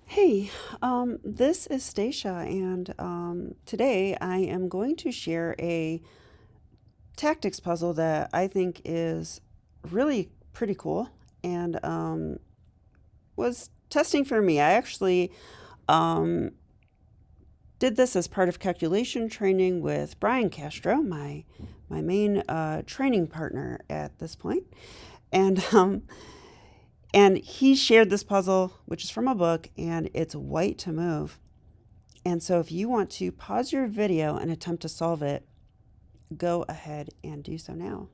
Hey, this is Stacia, and today I am going to share a tactics puzzle that I think is really pretty cool and was testing for me. I actually um, did this as part of calculation training with Bryan Castro, my main training partner at this point, and he shared this puzzle, which is from a book, and it's white to move. And so if you want to pause your video and attempt to solve it, go ahead and do so now.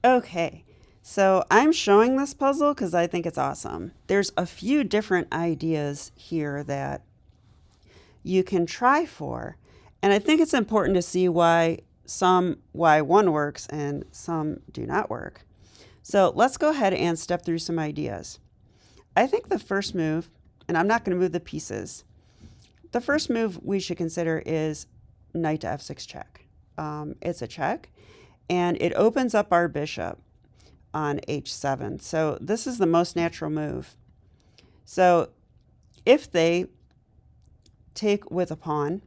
Okay, so I'm showing this puzzle because I think it's awesome. There's a few different ideas here that you can try for, and I think it's important to see why one works and some do not work. So let's go ahead and step through some ideas. I think the first move, and I'm not going to move the pieces, the first move we should consider is knight to f6 check. It's a check, and it opens up our bishop on h7. So this is the most natural move. So if they take with a pawn,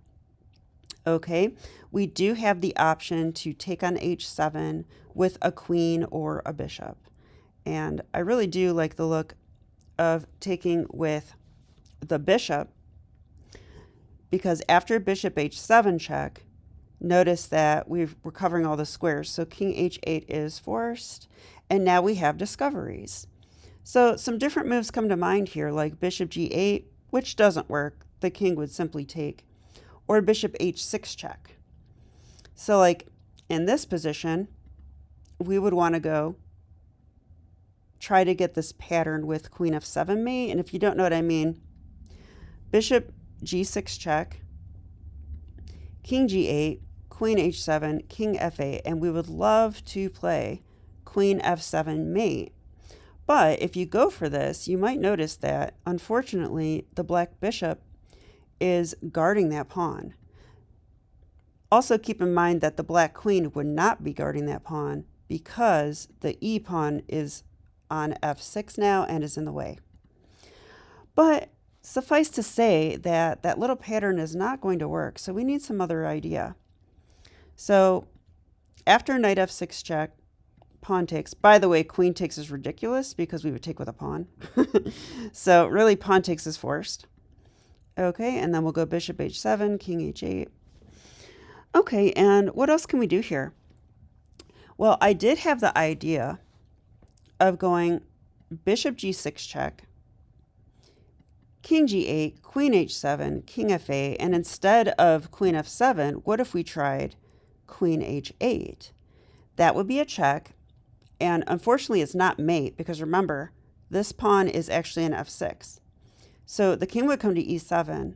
okay, we do have the option to take on h7 with a queen or a bishop. And I really do like the look of taking with the bishop, because after bishop h7 check, notice that we're covering all the squares. So king h8 is forced, and now we have discoveries. So some different moves come to mind here, like bishop g8, which doesn't work. The king would simply take, or bishop h6 check. So like in this position, we would want to try to get this pattern with queen f7 mate. And if you don't know what I mean, bishop g6 check, king g8, queen h7, king f8, and we would love to play queen f7 mate. But if you go for this, you might notice that, unfortunately, the black bishop is guarding that pawn. Also keep in mind that the black queen would not be guarding that pawn because the e pawn is on f6 now and is in the way. But suffice to say that that little pattern is not going to work, so we need some other idea. So after knight f6 check, pawn takes. By the way, queen takes is ridiculous because we would take with a pawn. So really, pawn takes is forced. Okay, and then we'll go bishop h7, king h8. Okay, and what else can we do here? Well, I did have the idea of going bishop g6 check, king g8, queen h7, king f8, and instead of queen f7, what if we tried queen h8? That would be a check, and unfortunately it's not mate because remember, this pawn is actually an f6. So the king would come to e7,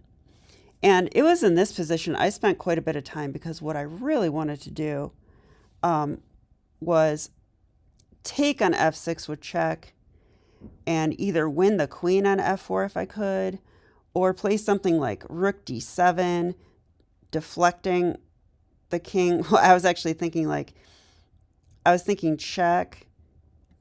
and it was in this position I spent quite a bit of time because what I really wanted to do was take on f6 with check and either win the queen on f4 if I could, or play something like rook d7, deflecting the king. Well, I was actually thinking check,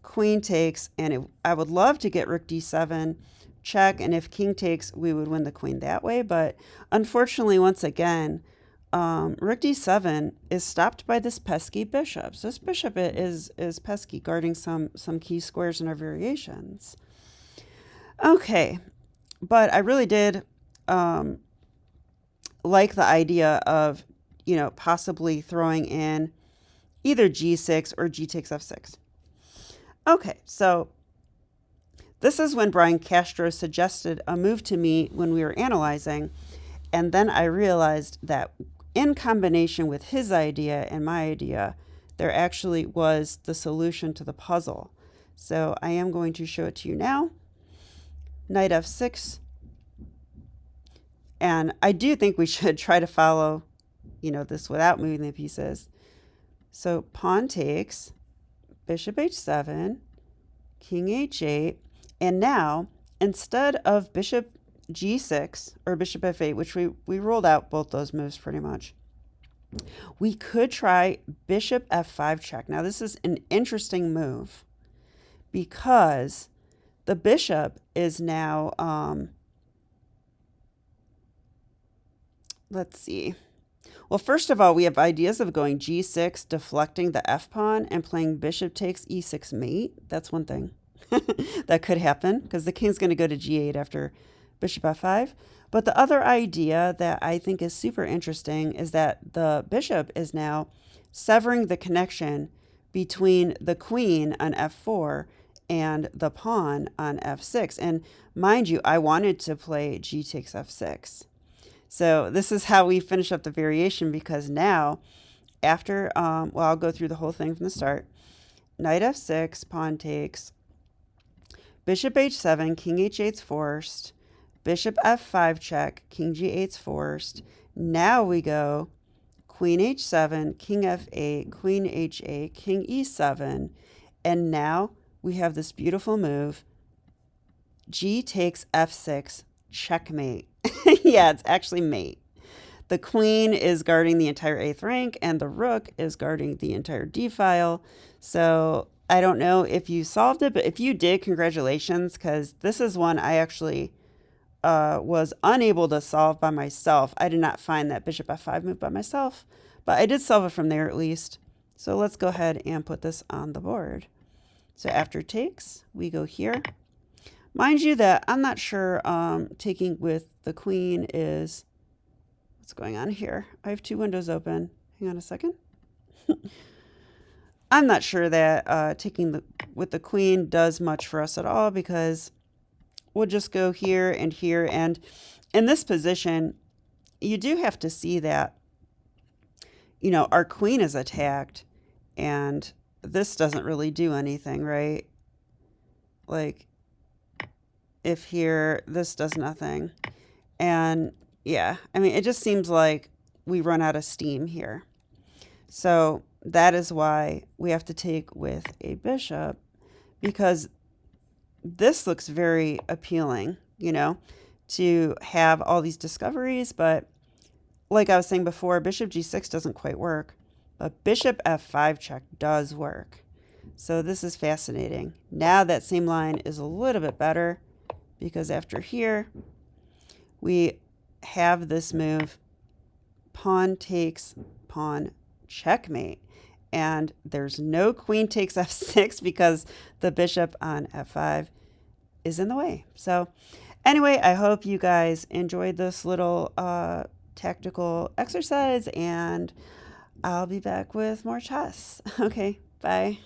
queen takes, and I would love to get rook d7, check, and if king takes, we would win the queen that way. But unfortunately, once again, rook d7 is stopped by this pesky bishop. So this bishop is pesky, guarding some key squares in our variations. Okay, but I really did like the idea of, possibly throwing in either g6 or g takes f6. Okay, so this is when Bryan Castro suggested a move to me when we were analyzing, and then I realized that in combination with his idea and my idea, there actually was the solution to the puzzle. So I am going to show it to you now. Knight f6. And I do think we should try to follow, this without moving the pieces. So pawn takes, bishop h7, king h8, and now instead of bishop g6 or bishop f8, which we rolled out both those moves pretty much, we could try bishop f5 check. Now this is an interesting move because the bishop is now, let's see. Well, first of all, we have ideas of going g6, deflecting the f pawn, and playing bishop takes e6 mate. That's one thing that could happen because the king's going to go to g8 after bishop f5. But the other idea that I think is super interesting is that the bishop is now severing the connection between the queen on f4 and the pawn on f6. And mind you, I wanted to play g takes f6. So this is how we finish up the variation, because now after, well, I'll go through the whole thing from the start. Knight f6, pawn takes, bishop h7, king h8's forced, bishop f5 check, king g8's forced. Now we go queen h7, king f8, queen h8, king e7. And now we have this beautiful move, g takes f6, checkmate. Yeah, it's actually mate. The queen is guarding the entire 8th rank, and the rook is guarding the entire d file. So I don't know if you solved it, but if you did, congratulations, because this is one I actually was unable to solve by myself. I did not find that bishop f5 move by myself, but I did solve it from there at least. So let's go ahead and put this on the board. So after takes, we go here. Mind you that I'm not sure taking with the queen is, what's going on here? I have two windows open. Hang on a second. I'm not sure that taking with the queen does much for us at all, because we'll just go here and here. And in this position, you do have to see that, you know, our queen is attacked and this doesn't really do anything, right? Like, if here, this does nothing. And yeah, I mean, it just seems like we run out of steam here. So that is why we have to take with a bishop, because this looks very appealing, you know, to have all these discoveries. But like I was saying before, bishop g6 doesn't quite work, but bishop f5 check does work. So this is fascinating. Now that same line is a little bit better, because after here, we have this move, pawn takes, pawn checkmate. And there's no queen takes f6 because the bishop on f5 is in the way. So anyway, I hope you guys enjoyed this little tactical exercise, and I'll be back with more chess. Okay, bye.